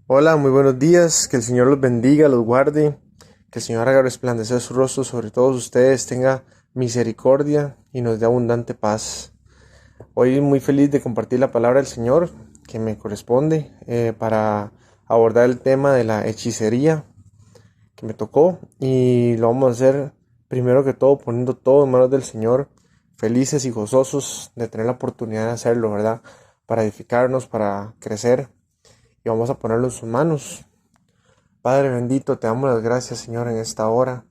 Hola, muy buenos días, que el Señor los bendiga, los guarde, que el Señor haga resplandecer su rostro sobre todos ustedes, tenga misericordia y nos dé abundante paz. Hoy muy feliz de compartir la palabra del Señor que me corresponde para abordar el tema de la hechicería que me tocó y lo vamos a hacer primero que todo poniendo todo en manos del Señor, felices y gozosos de tener la oportunidad de hacerlo, ¿verdad? Para edificarnos, para crecer y vamos a ponerlo en sus manos. Padre bendito, te damos las gracias, Señor, en esta hora.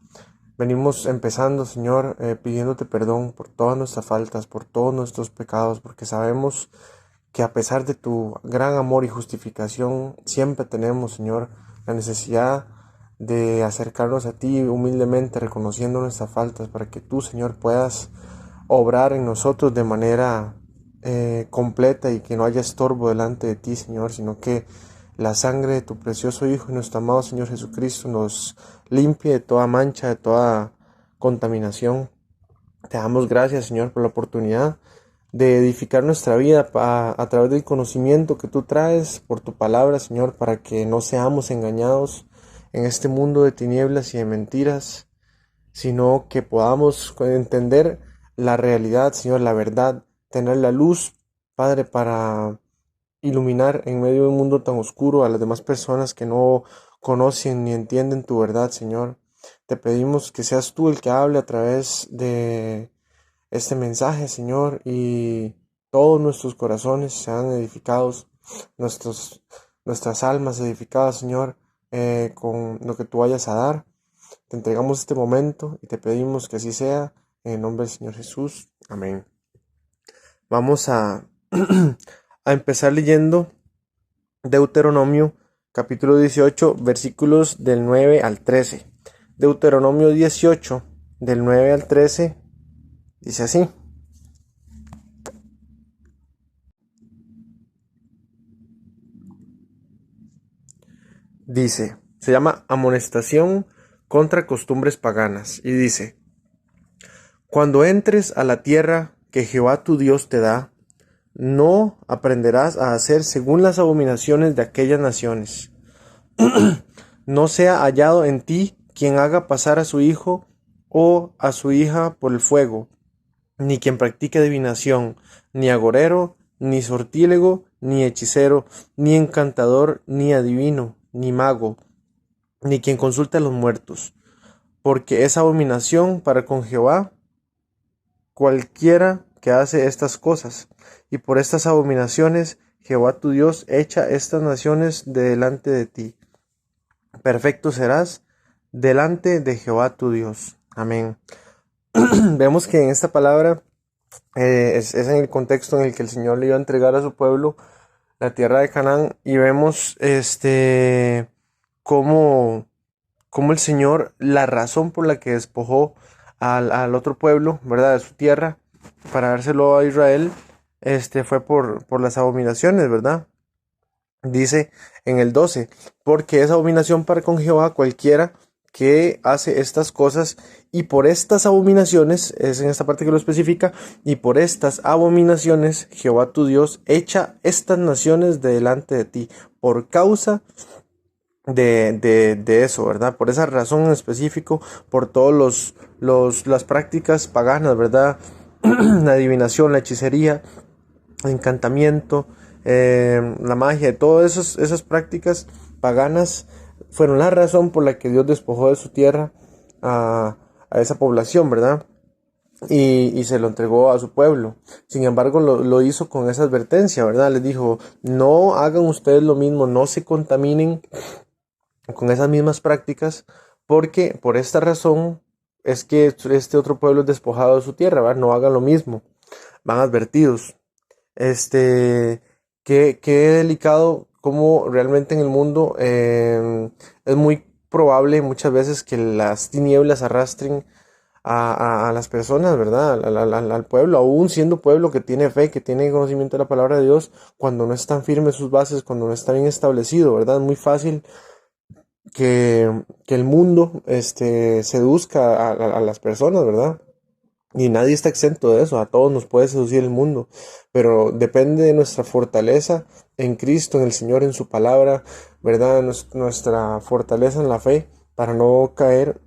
Venimos empezando, Señor, pidiéndote perdón por todas nuestras faltas, por todos nuestros pecados, porque sabemos que a pesar de tu gran amor y justificación, siempre tenemos, Señor, la necesidad de acercarnos a ti humildemente, reconociendo nuestras faltas, para que tú, Señor, puedas obrar en nosotros de manera completa y que no haya estorbo delante de ti, Señor, sino que la sangre de tu precioso Hijo y nuestro amado Señor Jesucristo nos limpie de toda mancha, de toda contaminación. Te damos gracias, Señor, por la oportunidad de edificar nuestra vida a través del conocimiento que tú traes por tu palabra, Señor, para que no seamos engañados en este mundo de tinieblas y de mentiras, sino que podamos entender la realidad, Señor, la verdad, tener la luz, Padre, para iluminar en medio de un mundo tan oscuro a las demás personas que no conocen ni entienden tu verdad, Señor. Te pedimos que seas tú el que hable a través de este mensaje, Señor, y todos nuestros corazones sean edificados, nuestras almas edificadas, Señor, con lo que tú vayas a dar. Te entregamos este momento y te pedimos que así sea, en el nombre del Señor Jesús. Amén. Vamos a, a empezar leyendo Deuteronomio capítulo 18, versículos del 9 al 13. Deuteronomio 18, del 9 al 13, dice así. Se llama amonestación contra costumbres paganas. Y dice, cuando entres a la tierra que Jehová tu Dios te da, no aprenderás a hacer según las abominaciones de aquellas naciones. No sea hallado en ti quien haga pasar a su hijo o a su hija por el fuego, ni quien practique adivinación, ni agorero, ni sortílego, ni hechicero, ni encantador, ni adivino, ni mago, ni quien consulte a los muertos, porque es abominación para con Jehová cualquiera que hace estas cosas, y por estas abominaciones Jehová tu Dios echa estas naciones de delante de ti. Perfecto serás delante de Jehová tu Dios. Amén. Vemos que en esta palabra es en el contexto en el que el Señor le iba a entregar a su pueblo la tierra de Canaán y vemos cómo, cómo el Señor, la razón por la que despojó al otro pueblo, ¿verdad?, de su tierra para dárselo a Israel, fue por las abominaciones, ¿verdad? Dice en el 12, porque es abominación para con Jehová cualquiera que hace estas cosas, y por estas abominaciones, es en esta parte que lo especifica, y por estas abominaciones Jehová tu Dios echa estas naciones de delante de ti, por causa de eso, ¿verdad? Por esa razón en específico, por todos las prácticas paganas, ¿verdad? La adivinación, la hechicería, el encantamiento, la magia, todas esas prácticas paganas fueron la razón por la que Dios despojó de su tierra a esa población, ¿verdad? Y se lo entregó a su pueblo. Sin embargo, lo hizo con esa advertencia, ¿verdad? Les dijo, no hagan ustedes lo mismo, no se contaminen con esas mismas prácticas, porque por esta razón es que este otro pueblo es despojado de su tierra, ¿verdad? No hagan lo mismo, van advertidos. Qué delicado como realmente en el mundo es muy probable muchas veces que las tinieblas arrastren a las personas, ¿verdad? Al pueblo, aún siendo pueblo que tiene fe, que tiene conocimiento de la palabra de Dios, cuando no están firmes sus bases, cuando no está bien establecido, ¿verdad? Es muy fácil que el mundo seduzca a las personas, ¿verdad? Y nadie está exento de eso, a todos nos puede seducir el mundo, pero depende de nuestra fortaleza en Cristo, en el Señor, en su palabra, ¿verdad? Nuestra fortaleza en la fe para no caer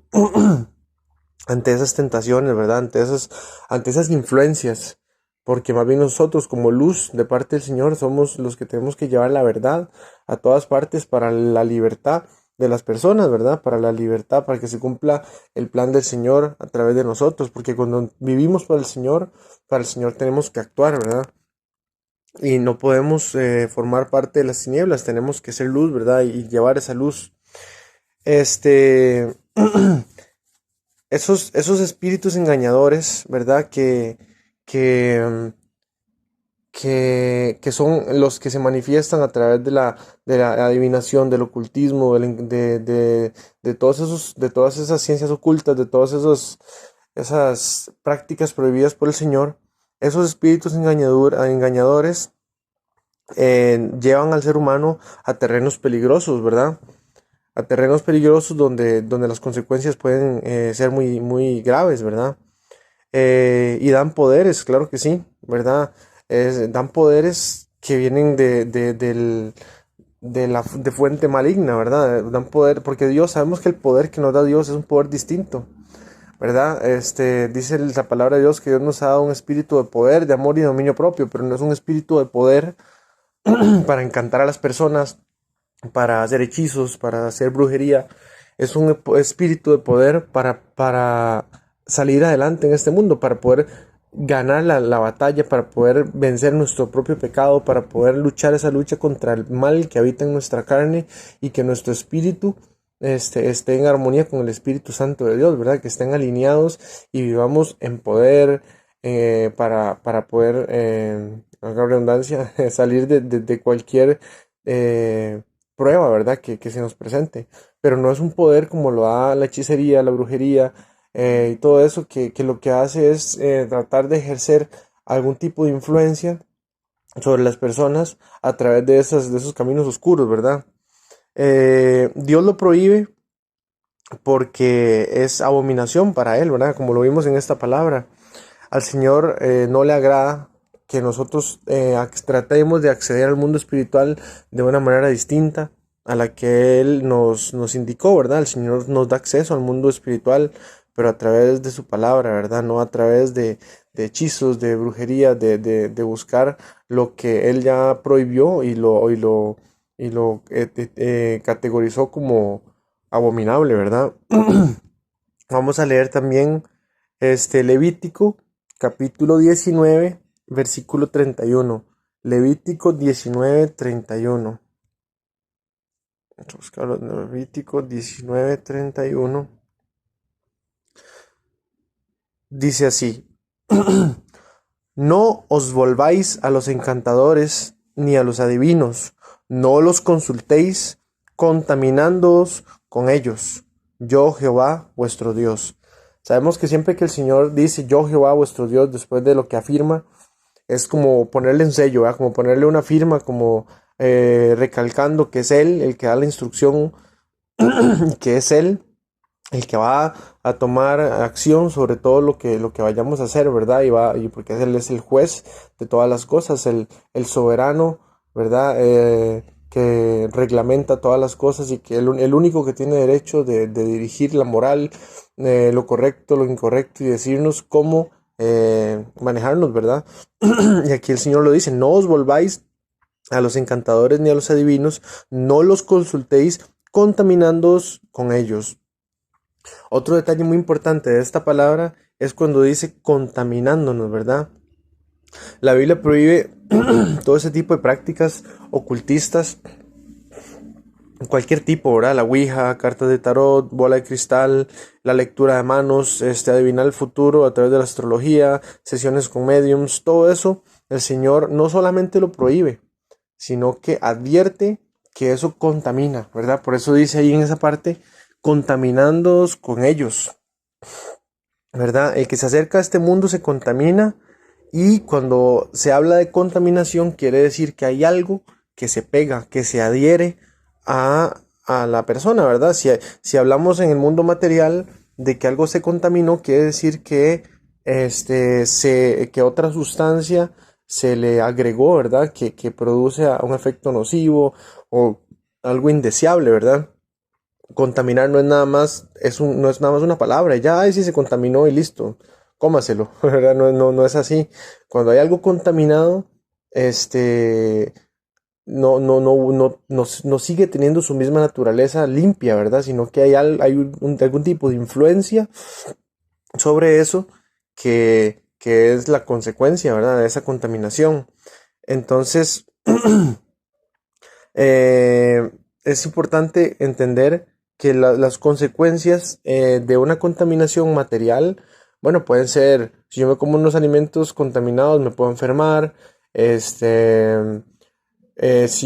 ante esas tentaciones, ¿verdad? Ante esas influencias, porque más bien nosotros como luz de parte del Señor somos los que tenemos que llevar la verdad a todas partes para la libertad de las personas, ¿verdad? Para la libertad, para que se cumpla el plan del Señor a través de nosotros, porque cuando vivimos para el Señor tenemos que actuar, ¿verdad? Y no podemos formar parte de las tinieblas, tenemos que ser luz, ¿verdad? Y llevar esa luz. Este, esos espíritus engañadores, ¿verdad? Que, que son los que se manifiestan a través de la adivinación, del ocultismo, de de todas esas ciencias ocultas, de todas esas prácticas prohibidas por el Señor. Esos espíritus engañadores llevan al ser humano a terrenos peligrosos, ¿verdad? A terrenos peligrosos donde las consecuencias pueden ser muy graves, ¿verdad? Y dan poderes, claro que sí, ¿verdad? Dan poderes que vienen de fuente maligna, ¿verdad? Dan poder, porque Dios, sabemos que el poder que nos da Dios es un poder distinto, ¿verdad? Dice la palabra de Dios que Dios nos ha dado un espíritu de poder, de amor y de dominio propio, pero no es un espíritu de poder para encantar a las personas, para hacer hechizos, para hacer brujería. Es un espíritu de poder para salir adelante en este mundo, para poder ganar la batalla, para poder vencer nuestro propio pecado, para poder luchar esa lucha contra el mal que habita en nuestra carne y que nuestro espíritu esté en armonía con el Espíritu Santo de Dios, ¿verdad? Que estén alineados y vivamos en poder para poder, haga redundancia, salir de cualquier prueba, ¿verdad? Que se nos presente. Pero no es un poder como lo da la hechicería, la brujería y todo eso, que lo que hace es tratar de ejercer algún tipo de influencia sobre las personas a través de esos caminos oscuros, ¿verdad? Dios lo prohíbe porque es abominación para él, ¿verdad? Como lo vimos en esta palabra. Al Señor no le agrada que nosotros tratemos de acceder al mundo espiritual de una manera distinta a la que Él nos indicó, ¿verdad? El Señor nos da acceso al mundo espiritual, pero a través de su palabra, ¿verdad? No a través de hechizos, de brujería, de buscar lo que Él ya prohibió y lo categorizó como abominable, ¿verdad? Vamos a leer también Levítico capítulo 19 versículo 31. Levítico 19:31. Vamos a buscarlo. Levítico 19:31. Dice así: No os volváis a los encantadores ni a los adivinos, no los consultéis, contaminándoos con ellos. Yo Jehová vuestro Dios. Sabemos que siempre que el Señor dice yo Jehová vuestro Dios, después de lo que afirma, es como ponerle un sello, ¿verdad? Como ponerle una firma, como recalcando que es Él el que da la instrucción, que es Él el que va a tomar acción sobre todo lo que vayamos a hacer, ¿verdad? Y porque Él es el juez de todas las cosas, el soberano, ¿verdad? Que reglamenta todas las cosas y que el único que tiene derecho de dirigir la moral, lo correcto, lo incorrecto y decirnos cómo manejarnos, ¿verdad? Y aquí el Señor lo dice: no os volváis a los encantadores ni a los adivinos, no los consultéis contaminándoos con ellos. Otro detalle muy importante de esta palabra es cuando dice contaminándonos, ¿verdad? La Biblia prohíbe todo ese tipo de prácticas ocultistas, cualquier tipo, ¿verdad? La ouija, cartas de tarot, bola de cristal, la lectura de manos, adivinar el futuro a través de la astrología, sesiones con mediums, todo eso, el Señor no solamente lo prohíbe, sino que advierte que eso contamina, ¿verdad? Por eso dice ahí en esa parte, contaminándoos con ellos, ¿verdad? El que se acerca a este mundo se contamina, y cuando se habla de contaminación quiere decir que hay algo que se pega, que se adhiere a la persona, ¿verdad? Si hablamos en el mundo material de que algo se contaminó, quiere decir que, que otra sustancia se le agregó, ¿verdad? Que produce un efecto nocivo o algo indeseable, ¿verdad? Contaminar no es nada más, no es nada más una palabra, ya, ay, sí se contaminó y listo, cómaselo, ¿verdad? No es así. Cuando hay algo contaminado, este, no sigue teniendo su misma naturaleza limpia, ¿verdad? Sino que hay algún tipo de influencia sobre eso que es la consecuencia, ¿verdad? De esa contaminación. Entonces, es importante entender que las consecuencias de una contaminación material, bueno, pueden ser, si yo me como unos alimentos contaminados, me puedo enfermar, si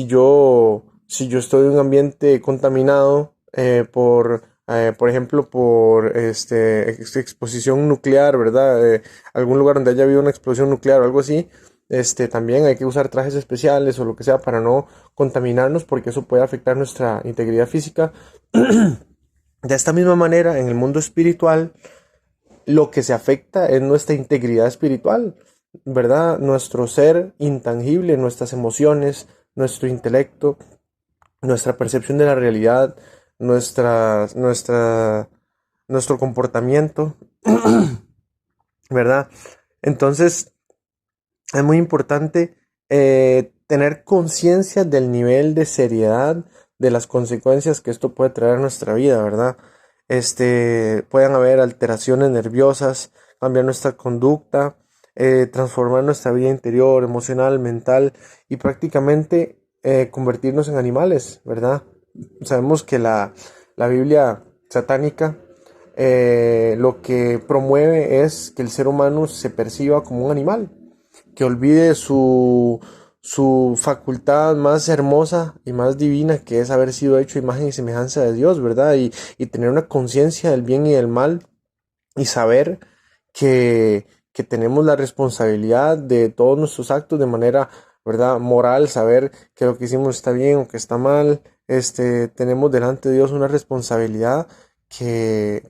yo estoy en un ambiente contaminado por ejemplo, por exposición nuclear, ¿verdad? Algún lugar donde haya habido una explosión nuclear o algo así, también hay que usar trajes especiales o lo que sea para no contaminarnos porque eso puede afectar nuestra integridad física. De esta misma manera, en el mundo espiritual, lo que se afecta es nuestra integridad espiritual, ¿verdad? Nuestro ser intangible, nuestras emociones, nuestro intelecto, nuestra percepción de la realidad, nuestro comportamiento, ¿verdad? Entonces, es muy importante tener conciencia del nivel de seriedad de las consecuencias que esto puede traer a nuestra vida, ¿verdad? Pueden haber alteraciones nerviosas, cambiar nuestra conducta, transformar nuestra vida interior, emocional, mental y prácticamente convertirnos en animales, ¿verdad? Sabemos que la Biblia satánica lo que promueve es que el ser humano se perciba como un animal, que olvide su facultad más hermosa y más divina, que es haber sido hecho imagen y semejanza de Dios, ¿verdad? Y tener una conciencia del bien y del mal y saber que tenemos la responsabilidad de todos nuestros actos de manera, ¿verdad? Moral, saber que lo que hicimos está bien o que está mal. Tenemos delante de Dios una responsabilidad que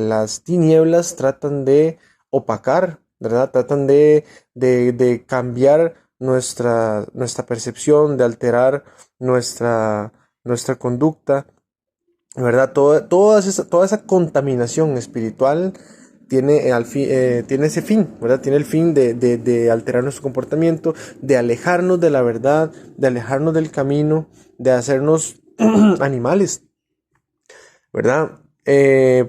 las tinieblas tratan de opacar, ¿verdad? Tratan de cambiar nuestra percepción, de alterar nuestra conducta, ¿verdad? Toda esa contaminación espiritual tiene ese fin, ¿verdad? Tiene el fin de alterar nuestro comportamiento, de alejarnos de la verdad, de alejarnos del camino, de hacernos animales, ¿verdad?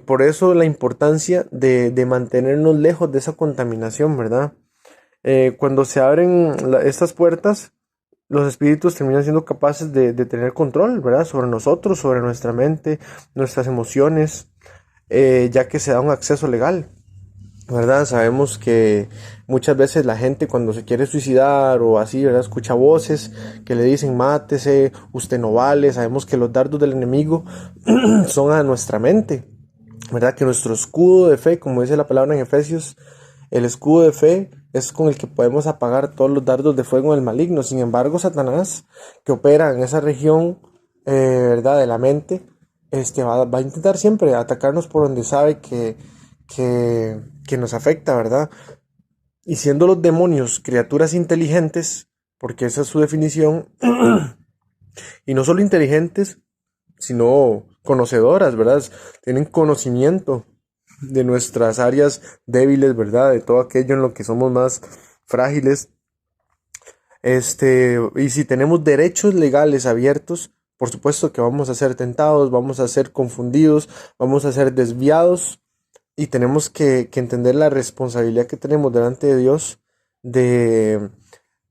Por eso la importancia de mantenernos lejos de esa contaminación, ¿verdad? Cuando se abren estas puertas, los espíritus terminan siendo capaces de tener control, ¿verdad? Sobre nosotros, sobre nuestra mente, nuestras emociones, ya que se da un acceso legal, ¿verdad? Sabemos que muchas veces la gente cuando se quiere suicidar o así, ¿verdad? Escucha voces que le dicen mátese, usted no vale. Sabemos que los dardos del enemigo son a nuestra mente, ¿verdad? Que nuestro escudo de fe, como dice la palabra en Efesios, el escudo de fe es con el que podemos apagar todos los dardos de fuego del maligno. Sin embargo, Satanás, que opera en esa región, ¿verdad? De la mente, va a intentar siempre atacarnos por donde sabe que nos afecta, ¿verdad? Y siendo los demonios criaturas inteligentes, porque esa es su definición, y no solo inteligentes, sino conocedoras, ¿verdad? Tienen conocimiento de nuestras áreas débiles, ¿verdad? De todo aquello en lo que somos más frágiles. Y si tenemos derechos legales abiertos, por supuesto que vamos a ser tentados, vamos a ser confundidos, vamos a ser desviados y tenemos que entender la responsabilidad que tenemos delante de Dios de,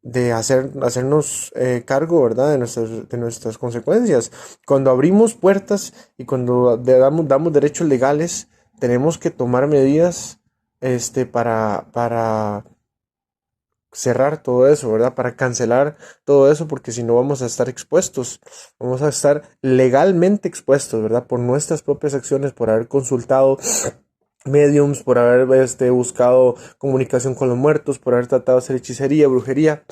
de hacernos cargo, ¿verdad? De nuestras consecuencias. Cuando abrimos puertas y cuando damos derechos legales, tenemos que tomar medidas para cerrar todo eso, ¿verdad? Para cancelar todo eso, porque si no vamos a estar expuestos, vamos a estar legalmente expuestos, ¿verdad? Por nuestras propias acciones, por haber consultado mediums, por haber buscado comunicación con los muertos, por haber tratado de hacer hechicería, brujería.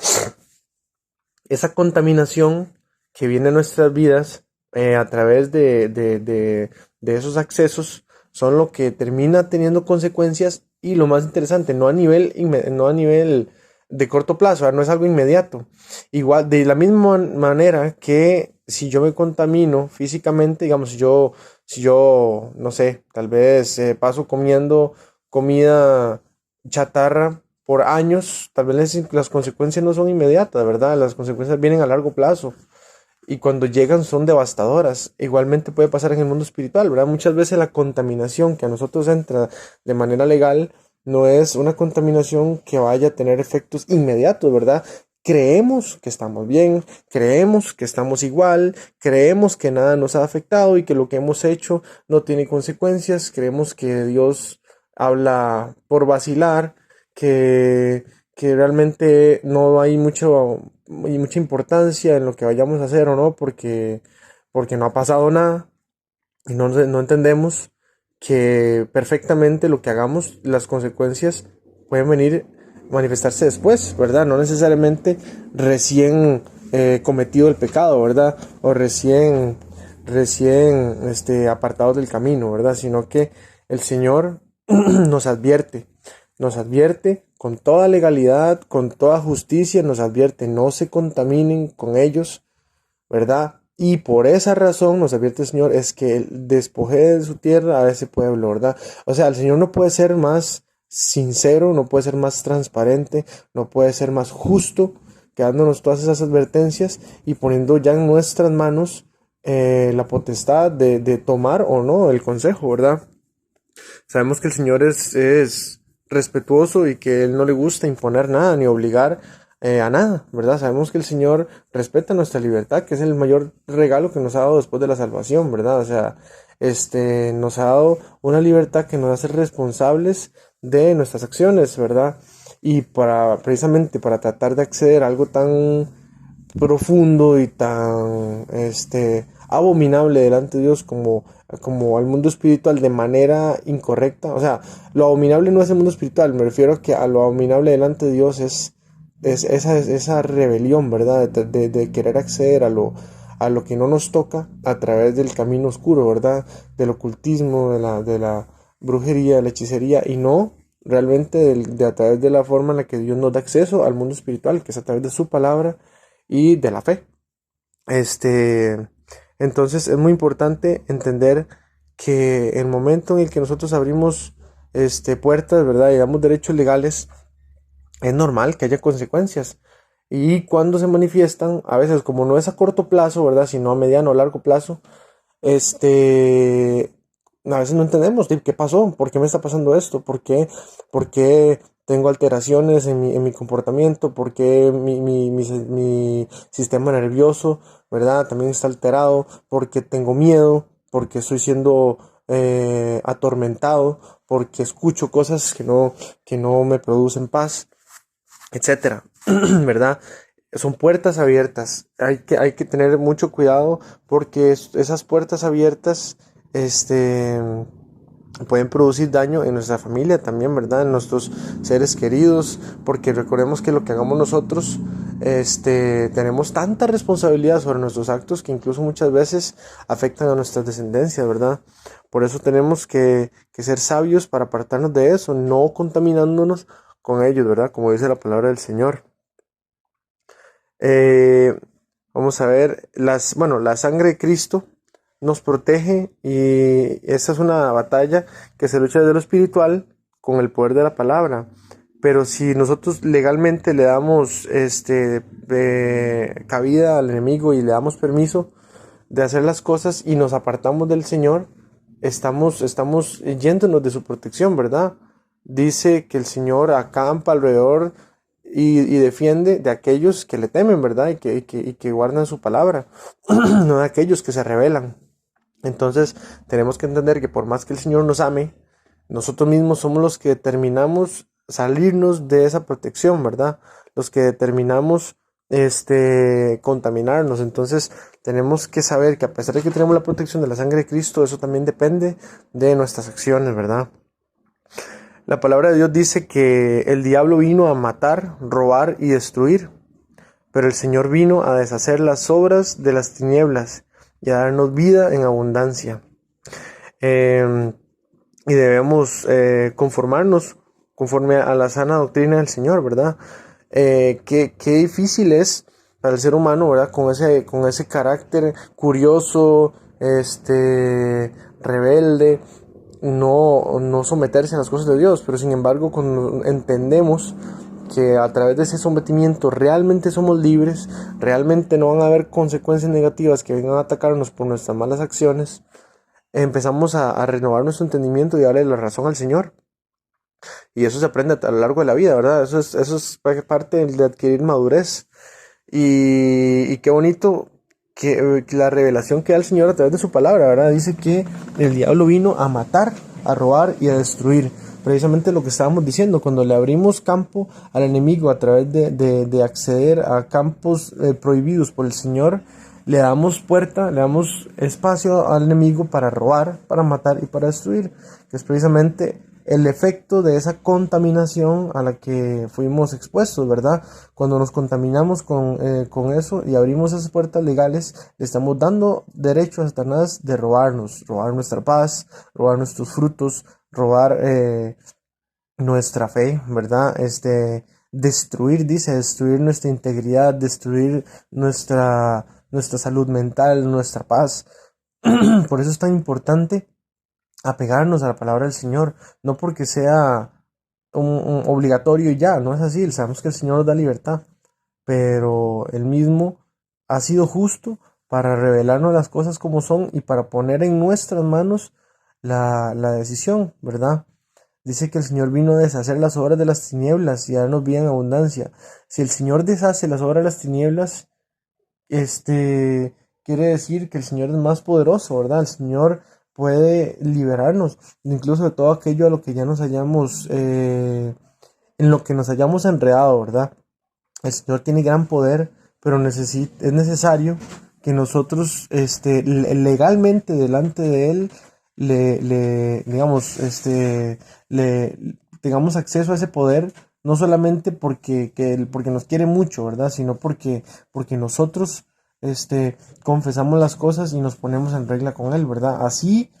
Esa contaminación que viene a nuestras vidas a través de esos accesos son lo que termina teniendo consecuencias y lo más interesante, no a nivel de corto plazo, no es algo inmediato. Igual, de la misma manera que si yo me contamino físicamente, digamos, si yo, no sé, tal vez paso comiendo comida chatarra por años, tal vez las consecuencias no son inmediatas, ¿verdad? Las consecuencias vienen a largo plazo y cuando llegan son devastadoras. Igualmente puede pasar en el mundo espiritual, ¿verdad? Muchas veces la contaminación que a nosotros entra de manera legal no es una contaminación que vaya a tener efectos inmediatos, ¿verdad? Creemos que estamos bien, creemos que estamos igual, creemos que nada nos ha afectado y que lo que hemos hecho no tiene consecuencias, creemos que Dios habla por vacilar, que, que realmente no hay mucha importancia en lo que vayamos a hacer o no, porque no ha pasado nada y no entendemos que perfectamente lo que hagamos, las consecuencias pueden venir, manifestarse después, ¿verdad? No necesariamente recién cometido el pecado, ¿verdad? O recién apartados del camino, ¿verdad? Sino que el Señor nos advierte con toda legalidad, con toda justicia, nos advierte, no se contaminen con ellos, ¿verdad? Y por esa razón nos advierte el Señor, es que Él despoje de su tierra a ese pueblo, ¿verdad? O sea, el Señor no puede ser más sincero, no puede ser más transparente, no puede ser más justo, que dándonos todas esas advertencias y poniendo ya en nuestras manos la potestad de tomar o no el consejo, ¿verdad? Sabemos que el Señor es respetuoso y que Él no le gusta imponer nada ni obligar a nada, ¿verdad? Sabemos que el Señor respeta nuestra libertad, que es el mayor regalo que nos ha dado después de la salvación, ¿verdad? O sea, nos ha dado una libertad que nos hace responsables de nuestras acciones, ¿verdad? Y precisamente para tratar de acceder a algo tan profundo y tan abominable delante de Dios como al mundo espiritual de manera incorrecta. O sea, lo abominable no es el mundo espiritual, me refiero a que a lo abominable delante de Dios es esa rebelión, ¿verdad? De querer acceder a lo que no nos toca a través del camino oscuro, ¿verdad? Del ocultismo, de la brujería, de la hechicería, y no realmente a través de la forma en la que Dios nos da acceso al mundo espiritual, que es a través de su palabra y de la fe. Este, entonces es muy importante entender que el momento en el que nosotros abrimos puertas, ¿verdad? Y damos derechos legales, es normal que haya consecuencias. Y cuando se manifiestan, a veces como no es a corto plazo, ¿verdad? Sino a mediano o largo plazo, a veces no entendemos qué pasó, por qué me está pasando esto, por qué tengo alteraciones en mi comportamiento, por qué mi sistema nervioso, ¿verdad? También está alterado, porque tengo miedo, porque estoy siendo atormentado, porque escucho cosas que no me producen paz, etcétera, ¿verdad? Son puertas abiertas. Hay que tener mucho cuidado porque esas puertas abiertas, pueden producir daño en nuestra familia también, ¿verdad? En nuestros seres queridos, porque recordemos que lo que hagamos nosotros, tenemos tanta responsabilidad sobre nuestros actos que incluso muchas veces afectan a nuestras descendencias, ¿verdad? Por eso tenemos que ser sabios para apartarnos de eso, no contaminándonos con ellos, ¿verdad? Como dice la palabra del Señor. Eh, Vamos a ver, bueno, la sangre de Cristo nos protege y esa es una batalla que se lucha desde lo espiritual con el poder de la palabra. Pero si nosotros legalmente le damos cabida al enemigo y le damos permiso de hacer las cosas y nos apartamos del Señor, estamos yéndonos de su protección, ¿verdad? Dice que el Señor acampa alrededor y defiende de aquellos que le temen, ¿verdad? Y que guardan su palabra, no de aquellos que se rebelan. Entonces tenemos que entender que por más que el Señor nos ame, nosotros mismos somos los que determinamos salirnos de esa protección, ¿verdad? Los que determinamos contaminarnos. Entonces tenemos que saber que a pesar de que tenemos la protección de la sangre de Cristo, eso también depende de nuestras acciones, ¿verdad? La palabra de Dios dice que el diablo vino a matar, robar y destruir, pero el Señor vino a deshacer las obras de las tinieblas y a darnos vida en abundancia. Eh, y debemos conformarnos conforme a la sana doctrina del Señor, ¿verdad? Qué difícil es para el ser humano, ¿verdad? Con ese carácter curioso, rebelde, no someterse a las cosas de Dios, pero sin embargo cuando entendemos que a través de ese sometimiento realmente somos libres, realmente no van a haber consecuencias negativas que vengan a atacarnos por nuestras malas acciones, empezamos a renovar nuestro entendimiento y darle la razón al Señor. Y eso se aprende a lo largo de la vida, ¿verdad? Eso es parte de adquirir madurez. Y qué bonito que la revelación que da el Señor a través de su palabra, ¿verdad? Dice que el diablo vino a matar, a robar y a destruir. Precisamente lo que estábamos diciendo, cuando le abrimos campo al enemigo a través de acceder a campos prohibidos por el Señor, le damos puerta, le damos espacio al enemigo para robar, para matar y para destruir, que es precisamente el efecto de esa contaminación a la que fuimos expuestos, ¿verdad? Cuando nos contaminamos con eso y abrimos esas puertas legales, le estamos dando derecho a Satanás de robar nuestra paz, robar nuestros frutos, robar nuestra fe, ¿verdad? Destruir nuestra integridad, destruir nuestra salud mental, nuestra paz. Por eso es tan importante apegarnos a la palabra del Señor, no porque sea un obligatorio y ya, no es así, sabemos que el Señor nos da libertad, pero Él mismo ha sido justo para revelarnos las cosas como son y para poner en nuestras manos la decisión, ¿verdad? Dice que el Señor vino a deshacer las obras de las tinieblas y a darnos vida en abundancia. Si el Señor deshace las obras de las tinieblas, quiere decir que el Señor es más poderoso, ¿verdad? El Señor puede liberarnos, incluso de todo aquello a lo que ya nos hayamos, en lo que nos hayamos enredado, ¿verdad? El Señor tiene gran poder, pero es necesario que nosotros, legalmente delante de Él, digamos, le tengamos acceso a ese poder, no solamente porque nos quiere mucho, ¿verdad? Sino porque nosotros, confesamos las cosas y nos ponemos en regla con Él, ¿verdad? Así,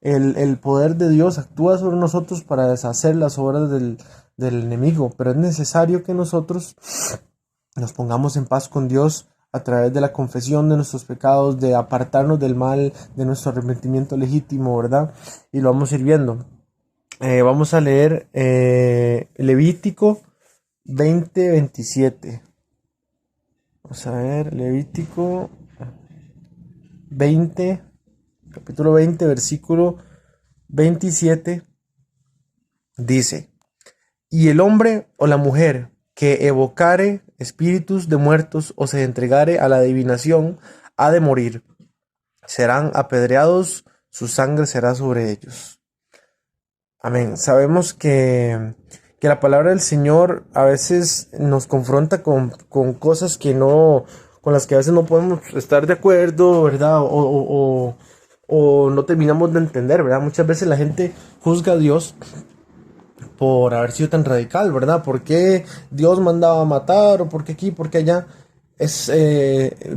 el poder de Dios actúa sobre nosotros para deshacer las obras del enemigo, pero es necesario que nosotros nos pongamos en paz con Dios a través de la confesión de nuestros pecados, de apartarnos del mal, de nuestro arrepentimiento legítimo, ¿verdad? Y lo vamos a ir viendo. Vamos a leer Levítico 20:27. Vamos a ver, Levítico 20, capítulo 20, versículo 27, dice: Y el hombre o la mujer que evocare espíritus de muertos o se entregare a la adivinación ha de morir. Serán apedreados, su sangre será sobre ellos. Amén. Sabemos que la palabra del Señor a veces nos confronta con cosas con las que a veces no podemos estar de acuerdo, ¿verdad? O no terminamos de entender, ¿verdad? Muchas veces la gente juzga a Dios por haber sido tan radical, ¿verdad? ¿Por qué Dios mandaba a matar? ¿O por qué aquí? ¿Por qué allá? Es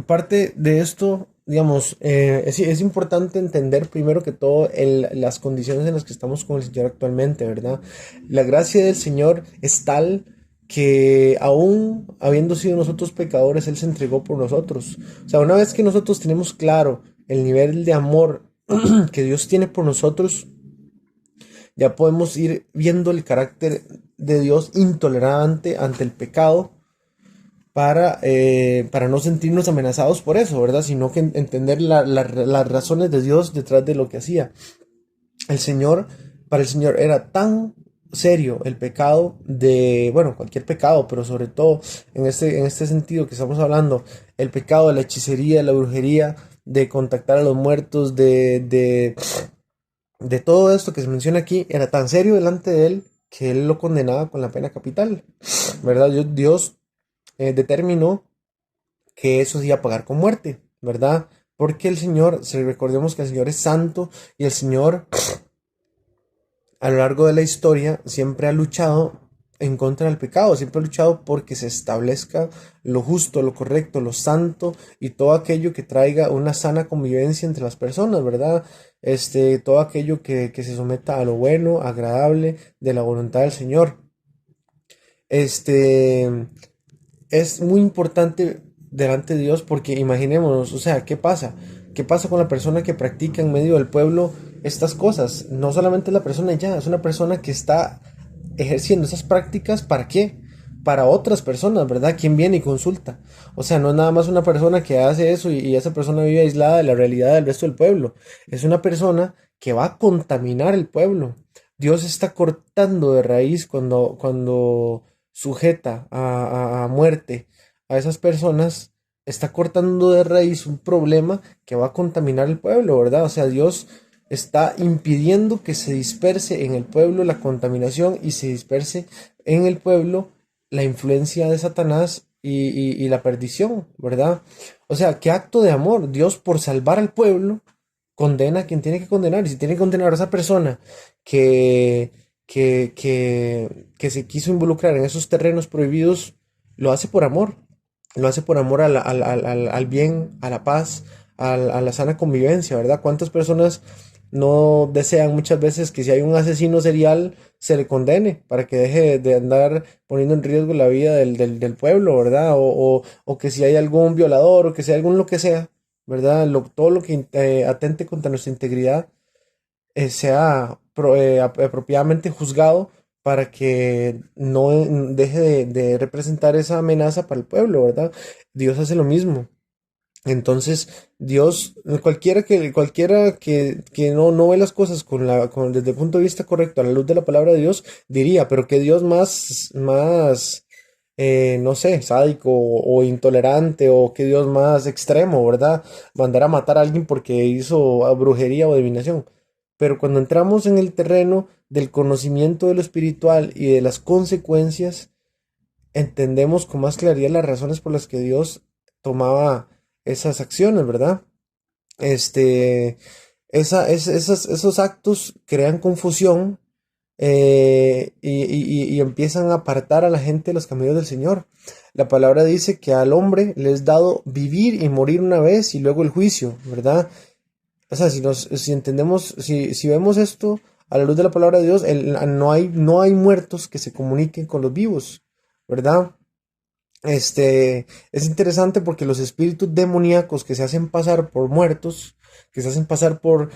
parte de esto, digamos, es importante entender primero que todo las condiciones en las que estamos con el Señor actualmente, ¿verdad? La gracia del Señor es tal que aún habiendo sido nosotros pecadores, Él se entregó por nosotros. O sea, una vez que nosotros tenemos claro el nivel de amor que Dios tiene por nosotros, ya podemos ir viendo el carácter de Dios intolerante ante el pecado para no sentirnos amenazados por eso, ¿verdad? Sino que entender las razones de Dios detrás de lo que hacía. Para el Señor era tan serio el pecado bueno, cualquier pecado, pero sobre todo en este sentido que estamos hablando, el pecado de la hechicería, de la brujería, de contactar a los muertos, de todo esto que se menciona aquí, era tan serio delante de él que él lo condenaba con la pena capital, ¿verdad? Dios determinó que eso se iba a pagar con muerte, ¿verdad? Porque el Señor, si recordemos que el Señor es santo y el Señor a lo largo de la historia siempre ha luchado en contra del pecado, siempre ha luchado porque se establezca lo justo, lo correcto, lo santo y todo aquello que traiga una sana convivencia entre las personas, ¿verdad? Todo aquello que se someta a lo bueno, agradable de la voluntad del Señor. Es muy importante delante de Dios, porque imaginémonos, o sea, ¿qué pasa? ¿Qué pasa con la persona que practica en medio del pueblo estas cosas? No solamente la persona ya, es una persona que está ejerciendo esas prácticas, ¿para qué? Para otras personas, ¿verdad? ¿Quién viene y consulta? O sea, no es nada más una persona que hace eso y esa persona vive aislada de la realidad del resto del pueblo. Es una persona que va a contaminar el pueblo. Dios está cortando de raíz cuando sujeta a muerte a esas personas, está cortando de raíz un problema que va a contaminar el pueblo, ¿verdad? O sea, Dios está impidiendo que se disperse en el pueblo la contaminación y se disperse en el pueblo la influencia de Satanás y la perdición, ¿verdad? O sea, qué acto de amor. Dios, por salvar al pueblo, condena a quien tiene que condenar. Y si tiene que condenar a esa persona que, que se quiso involucrar en esos terrenos prohibidos, lo hace por amor. Lo hace por amor al bien, a la paz, a la sana convivencia, ¿verdad? ¿Cuántas personas no desean muchas veces que si hay un asesino serial se le condene para que deje de andar poniendo en riesgo la vida del pueblo, ¿verdad? O que si hay algún violador o que si hay algún lo que sea, ¿verdad? Todo lo que atente contra nuestra integridad sea apropiadamente juzgado para que no deje de representar esa amenaza para el pueblo, ¿verdad? Dios hace lo mismo. Entonces, Dios, cualquiera que no ve las cosas desde el punto de vista correcto, a la luz de la palabra de Dios, diría, pero qué Dios más, no sé, sádico o intolerante, o qué Dios más extremo, ¿verdad? Mandar a matar a alguien porque hizo brujería o adivinación. Pero cuando entramos en el terreno del conocimiento de lo espiritual y de las consecuencias, entendemos con más claridad las razones por las que Dios tomaba esas acciones, ¿verdad? Este, esos actos crean confusión y empiezan a apartar a la gente de los caminos del Señor. La palabra dice que al hombre le es dado vivir y morir una vez y luego el juicio, ¿verdad? O sea, si entendemos, si vemos esto a la luz de la palabra de Dios, no hay muertos que se comuniquen con los vivos, ¿verdad? Es interesante porque los espíritus demoníacos que se hacen pasar por muertos, que se hacen pasar por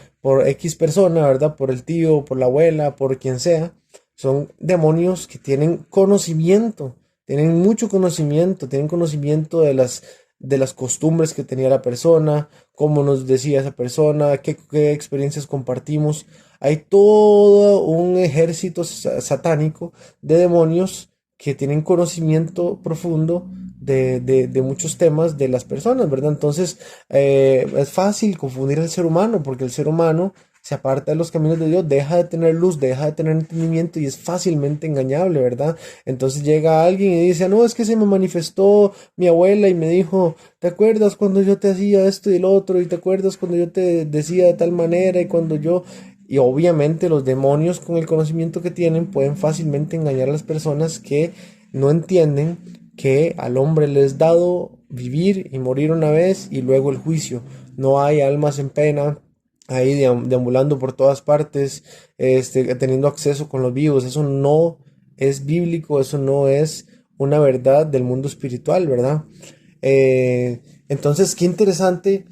X persona, ¿verdad? Por el tío, por la abuela, por quien sea, son demonios que tienen conocimiento, tienen mucho conocimiento, tienen conocimiento de las costumbres que tenía la persona, cómo nos decía esa persona, qué experiencias compartimos. Hay todo un ejército satánico de demonios que tienen conocimiento profundo de muchos temas de las personas, ¿verdad? Entonces, es fácil confundir al ser humano, porque el ser humano se aparta de los caminos de Dios, deja de tener luz, deja de tener entendimiento y es fácilmente engañable, ¿verdad? Entonces llega alguien y dice, no, es que se me manifestó mi abuela y me dijo, ¿te acuerdas cuando yo te hacía esto y el otro? ¿Y te acuerdas cuando yo te decía de tal manera y cuando yo... Y obviamente los demonios con el conocimiento que tienen pueden fácilmente engañar a las personas que no entienden que al hombre les es dado vivir y morir una vez y luego el juicio. No hay almas en pena ahí deambulando por todas partes, teniendo acceso con los vivos. Eso no es bíblico, eso no es una verdad del mundo espiritual, ¿verdad? Entonces, qué interesante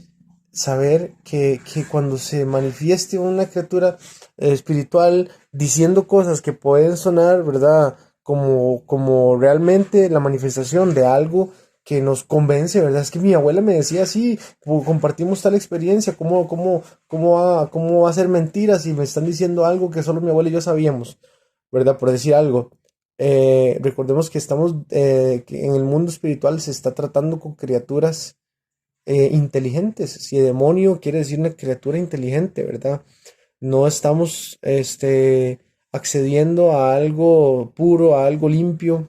saber que cuando se manifieste una criatura espiritual diciendo cosas que pueden sonar, ¿verdad? Como realmente la manifestación de algo que nos convence, ¿verdad? Es que mi abuela me decía así, compartimos tal experiencia, ¿cómo va a ser mentira si me están diciendo algo que solo mi abuela y yo sabíamos, ¿verdad? Por decir algo. Recordemos que que en el mundo espiritual se está tratando con criaturas inteligentes. Si demonio quiere decir una criatura inteligente, ¿verdad? No estamos accediendo a algo puro, a algo limpio,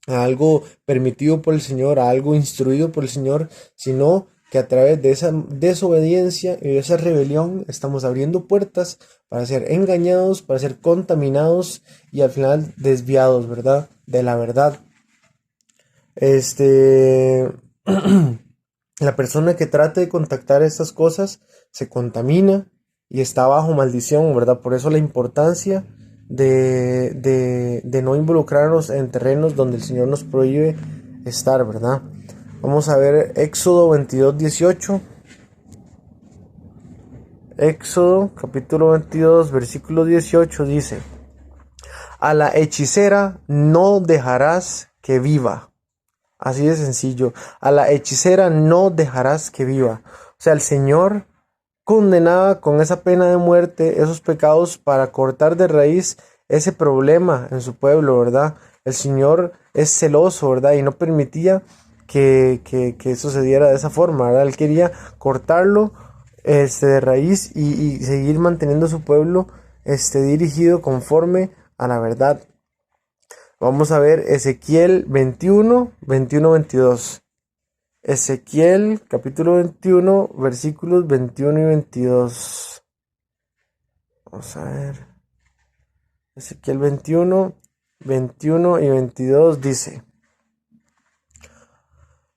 a algo permitido por el Señor, a algo instruido por el Señor, sino que a través de esa desobediencia y de esa rebelión estamos abriendo puertas para ser engañados, para ser contaminados y al final desviados, ¿verdad? De la verdad. Este... La persona que trate de contactar estas cosas se contamina y está bajo maldición, ¿verdad? Por eso la importancia de no involucrarnos en terrenos donde el Señor nos prohíbe estar, ¿verdad? Vamos a ver Éxodo 22:18. Éxodo capítulo 22, versículo 18 dice: a la hechicera no dejarás que viva. Así de sencillo. A la hechicera no dejarás que viva. O sea, el Señor condenaba con esa pena de muerte esos pecados para cortar de raíz ese problema en su pueblo, ¿verdad? El Señor es celoso, ¿verdad? Y no permitía que sucediera de esa forma, ¿verdad? Él quería cortarlo de raíz y seguir manteniendo a su pueblo dirigido conforme a la verdad. Vamos a ver Ezequiel 21:21-22. Ezequiel capítulo 21, versículos 21 y 22. Vamos a ver. Ezequiel 21 y 22 dice: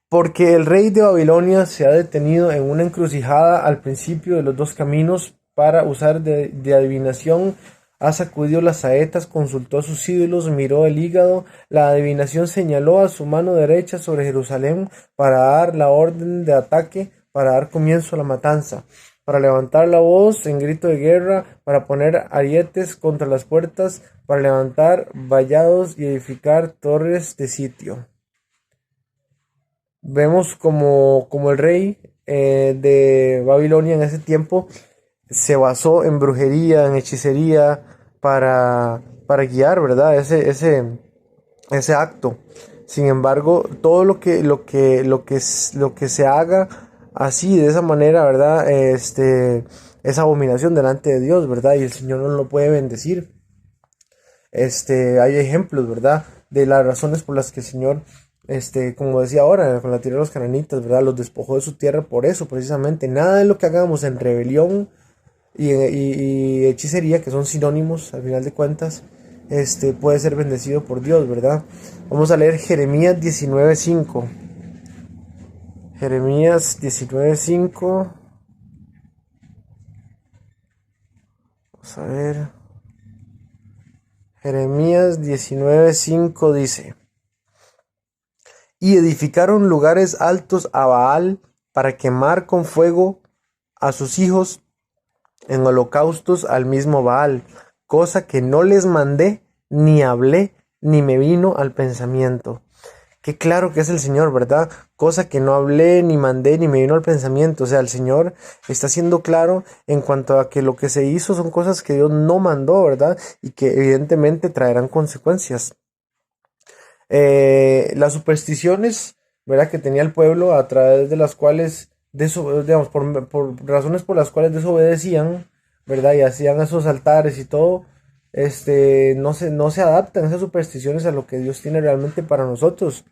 porque el rey de Babilonia se ha detenido en una encrucijada al principio de los dos caminos para usar de adivinación. Ha sacudido las saetas, consultó a sus ídolos, miró el hígado. La adivinación señaló a su mano derecha sobre Jerusalén para dar la orden de ataque, para dar comienzo a la matanza, para levantar la voz en grito de guerra, para poner arietes contra las puertas, para levantar vallados y edificar torres de sitio. Vemos como el rey de Babilonia en ese tiempo se basó en brujería, en hechicería para guiar, ¿verdad? Ese acto. Sin embargo, todo lo que se haga así, de esa manera, ¿verdad? Es abominación delante de Dios, ¿verdad? Y el Señor no lo puede bendecir. Hay ejemplos, ¿verdad? De las razones por las que el Señor, como decía ahora, con la tierra de los cananitas, ¿verdad? Los despojó de su tierra por eso, precisamente. Nada de lo que hagamos en rebelión y hechicería, que son sinónimos al final de cuentas, puede ser bendecido por Dios, ¿verdad? Vamos a leer Jeremías 19:5. Jeremías 19:5. Vamos a ver. Jeremías 19:5 dice: y edificaron lugares altos a Baal para quemar con fuego a sus hijos en holocaustos al mismo Baal, cosa que no les mandé, ni hablé, ni me vino al pensamiento. Qué claro que es el Señor, ¿verdad? Cosa que no hablé, ni mandé, ni me vino al pensamiento. O sea, el Señor está siendo claro en cuanto a que lo que se hizo son cosas que Dios no mandó, ¿verdad? Y que evidentemente traerán consecuencias. Las supersticiones, ¿verdad? Que tenía el pueblo a través de las cuales, digamos, por razones por las cuales desobedecían, ¿verdad? Y hacían esos altares y todo, no se adaptan esas supersticiones a lo que Dios tiene realmente para nosotros.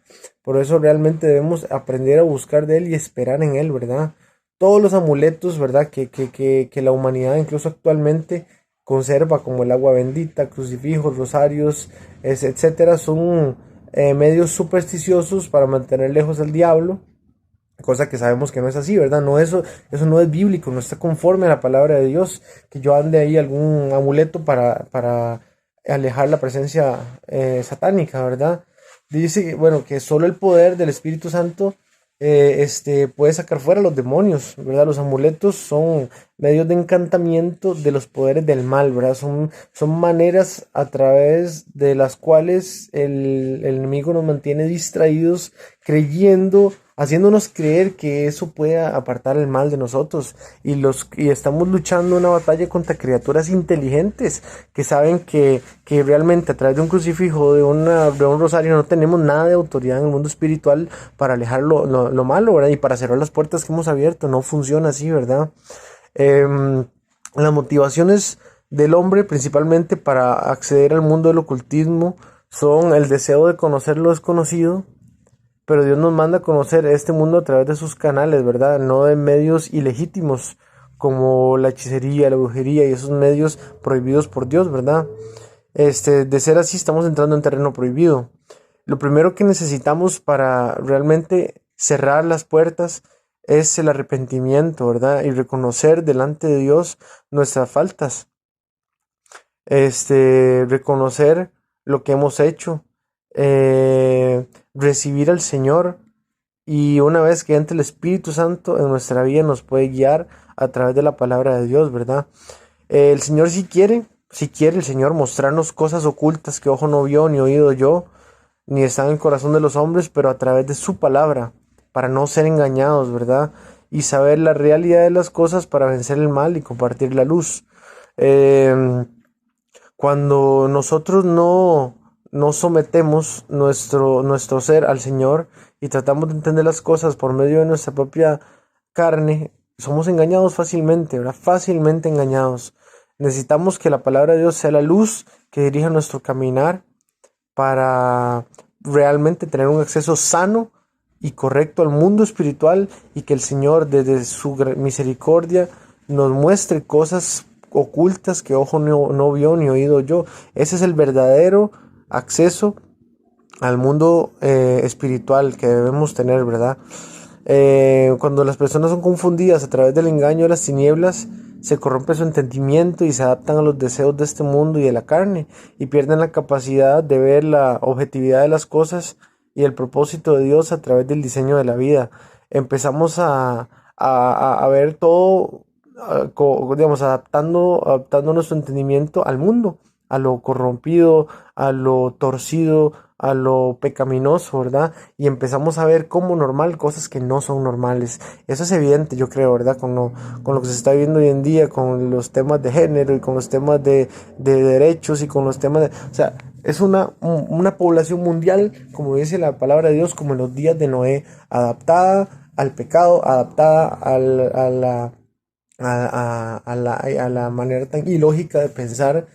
Por eso realmente debemos aprender a buscar de Él y esperar en Él, ¿verdad? Todos los amuletos, ¿verdad? Que la humanidad incluso actualmente conserva, como el agua bendita, crucifijos, rosarios, etcétera, son medios supersticiosos para mantener lejos al diablo, cosa que sabemos que no es así, ¿verdad? No, eso no es bíblico, no está conforme a la palabra de Dios, que yo ande ahí algún amuleto para alejar la presencia satánica, ¿verdad? Dice, bueno, que solo el poder del Espíritu Santo puede sacar fuera a los demonios, ¿verdad? Los amuletos son medios de encantamiento de los poderes del mal, ¿verdad? Son maneras a través de las cuales el enemigo nos mantiene distraídos, creyendo, haciéndonos creer que eso puede apartar el mal de nosotros. Y estamos luchando una batalla contra criaturas inteligentes que saben que realmente a través de un crucifijo, de un rosario, no tenemos nada de autoridad en el mundo espiritual para alejar lo malo, ¿verdad? Y para cerrar las puertas que hemos abierto. No funciona así, ¿verdad? Las motivaciones del hombre, principalmente para acceder al mundo del ocultismo, son el deseo de conocer lo desconocido, pero Dios nos manda a conocer este mundo a través de sus canales, ¿verdad? No de medios ilegítimos como la hechicería, la brujería y esos medios prohibidos por Dios, ¿verdad? De ser así, estamos entrando en terreno prohibido. Lo primero que necesitamos para realmente cerrar las puertas es el arrepentimiento, ¿verdad? Y reconocer delante de Dios nuestras faltas. Reconocer lo que hemos hecho, recibir al Señor y una vez que entre el Espíritu Santo en nuestra vida nos puede guiar a través de la palabra de Dios, ¿verdad? El Señor si quiere el Señor mostrarnos cosas ocultas que ojo no vio, ni oído yo, ni están en el corazón de los hombres, pero a través de su palabra, para no ser engañados, ¿verdad? Y saber la realidad de las cosas para vencer el mal y compartir la luz. Eh, Cuando nosotros no sometemos nuestro ser al Señor y tratamos de entender las cosas por medio de nuestra propia carne, somos engañados fácilmente, ¿verdad? Fácilmente engañados. Necesitamos que la palabra de Dios sea la luz que dirija nuestro caminar para realmente tener un acceso sano y correcto al mundo espiritual, y que el Señor desde su misericordia nos muestre cosas ocultas que ojo no vio ni oído yo. Ese es el verdadero acceso al mundo espiritual que debemos tener, ¿verdad? Cuando las personas son confundidas a través del engaño de las tinieblas, se corrompe su entendimiento y se adaptan a los deseos de este mundo y de la carne, y pierden la capacidad de ver la objetividad de las cosas y el propósito de Dios a través del diseño de la vida. Empezamos a ver todo, digamos, adaptando nuestro entendimiento al mundo, a lo corrompido, a lo torcido, a lo pecaminoso, ¿verdad? Y empezamos a ver como normal cosas que no son normales. Eso es evidente, yo creo, ¿verdad? Con lo que se está viendo hoy en día, con los temas de género y con los temas de derechos y con los temas de... O sea, es una población mundial, como dice la palabra de Dios, como en los días de Noé, adaptada al pecado, adaptada a la manera tan ilógica de pensar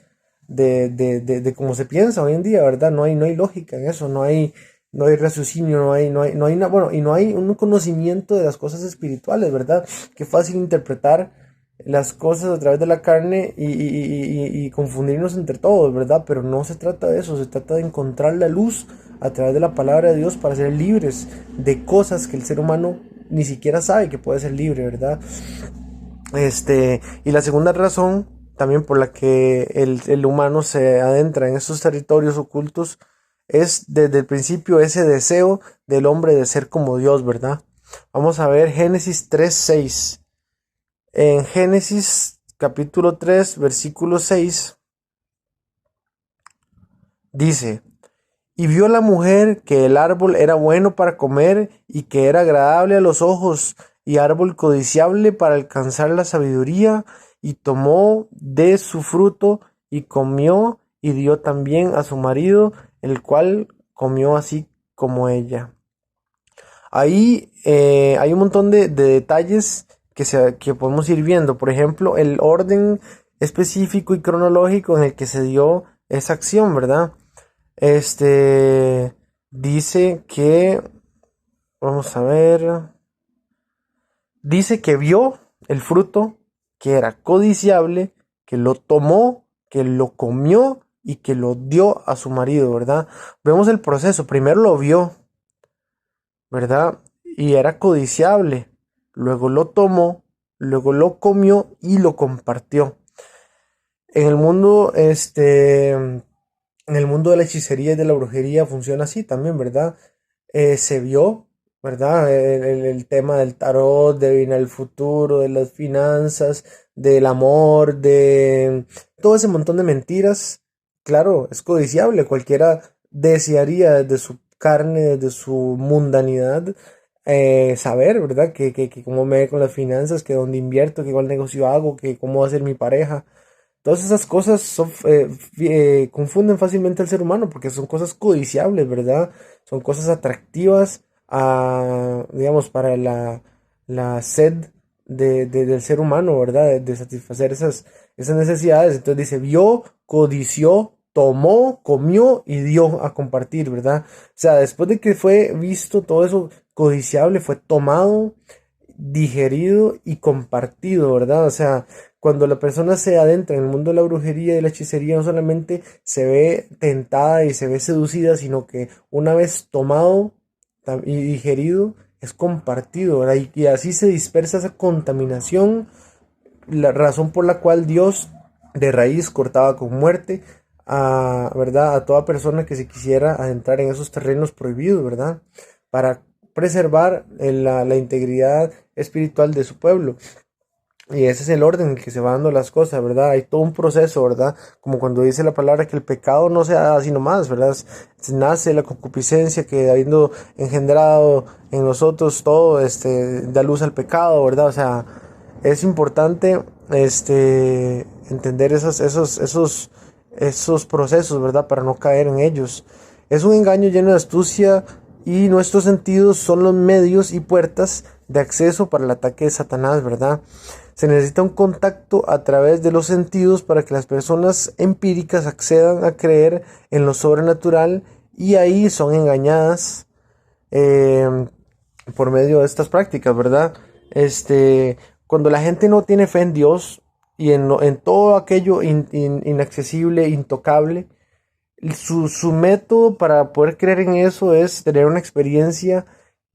de cómo se piensa hoy en día, ¿verdad? No hay lógica en eso, no hay raciocinio, bueno, y no hay un conocimiento de las cosas espirituales, ¿verdad? Qué fácil interpretar las cosas a través de la carne y confundirnos entre todos, ¿verdad? Pero no se trata de eso, se trata de encontrar la luz a través de la palabra de Dios para ser libres de cosas que el ser humano ni siquiera sabe que puede ser libre, ¿verdad? Y la segunda razón también por la que el humano se adentra en estos territorios ocultos es desde el principio ese deseo del hombre de ser como Dios, ¿verdad? Vamos a ver Génesis 3:6. En Génesis capítulo 3, versículo 6, dice: Y vio la mujer que el árbol era bueno para comer y que era agradable a los ojos y árbol codiciable para alcanzar la sabiduría, y tomó de su fruto y comió y dio también a su marido, el cual comió así como ella. Ahí hay un montón de detalles que podemos ir viendo. Por ejemplo, el orden específico y cronológico en el que se dio esa acción, ¿verdad? Dice que, vamos a ver, dice que vio el fruto, que era codiciable, que lo tomó, que lo comió y que lo dio a su marido, ¿verdad? Vemos el proceso. Primero lo vio, ¿verdad? Y era codiciable. Luego lo tomó, luego lo comió y lo compartió. En el mundo, en el mundo de la hechicería y de la brujería funciona así también, ¿verdad? Se vio, ¿verdad? El tema del tarot, de adivinar el futuro, de las finanzas, del amor, de todo ese montón de mentiras. Claro, es codiciable. Cualquiera desearía desde su carne, desde su mundanidad, saber, ¿verdad? Que cómo me ve con las finanzas, que dónde invierto, que cuál negocio hago, que cómo va a ser mi pareja. Todas esas cosas confunden fácilmente al ser humano porque son cosas codiciables, ¿verdad? Son cosas atractivas digamos, para la sed del ser humano, ¿verdad? De satisfacer esas necesidades. Entonces dice, vio, codició, tomó, comió y dio a compartir, ¿verdad? O sea, después de que fue visto todo eso codiciable, fue tomado, digerido y compartido, ¿verdad? O sea, cuando la persona se adentra en el mundo de la brujería y la hechicería, no solamente se ve tentada y se ve seducida, sino que una vez tomado y digerido, es compartido, ¿verdad? Y así se dispersa esa contaminación, la razón por la cual Dios de raíz cortaba con muerte ¿verdad? A toda persona que se quisiera adentrar en esos terrenos prohibidos, ¿verdad? Para preservar la integridad espiritual de su pueblo. Y ese es el orden en el que se van dando las cosas, ¿verdad? Hay todo un proceso, ¿verdad? Como cuando dice la palabra que el pecado no se da así nomás, ¿verdad? Nace la concupiscencia que habiendo engendrado en nosotros todo, da luz al pecado, ¿verdad? O sea, es importante, entender esos procesos, ¿verdad? Para no caer en ellos. Es un engaño lleno de astucia y nuestros sentidos son los medios y puertas de acceso para el ataque de Satanás, ¿verdad? Se necesita un contacto a través de los sentidos para que las personas empíricas accedan a creer en lo sobrenatural y ahí son engañadas por medio de estas prácticas, ¿verdad? Cuando la gente no tiene fe en Dios y en todo aquello inaccesible, intocable, su método para poder creer en eso es tener una experiencia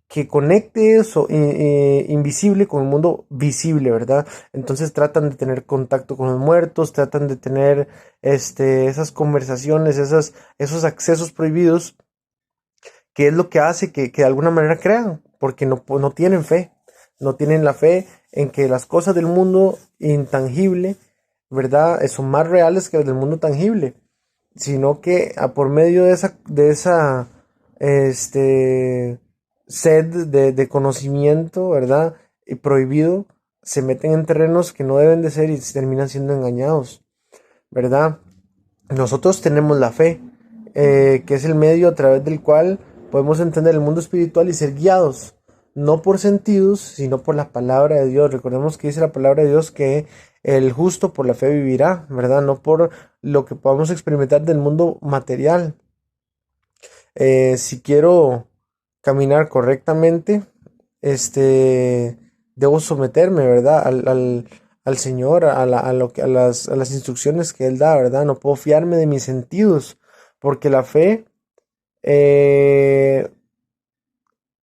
que conecte eso invisible con el mundo visible, ¿verdad? Entonces tratan de tener contacto con los muertos, tratan de tener esas conversaciones, esos accesos prohibidos, que es lo que hace que de alguna manera crean, porque no tienen fe, no tienen la fe en que las cosas del mundo intangible, ¿verdad? Son más reales que las del mundo tangible, sino que por medio de esa sed de conocimiento, ¿verdad? Y prohibido, se meten en terrenos que no deben de ser y terminan siendo engañados, ¿verdad? Nosotros tenemos la fe, que es el medio a través del cual podemos entender el mundo espiritual y ser guiados, no por sentidos, sino por la palabra de Dios. Recordemos que dice la palabra de Dios que el justo por la fe vivirá, ¿verdad? No por lo que podamos experimentar del mundo material. Si quiero caminar correctamente, debo someterme, ¿verdad? Al Señor, a las instrucciones que Él da, ¿verdad? No puedo fiarme de mis sentidos, porque la fe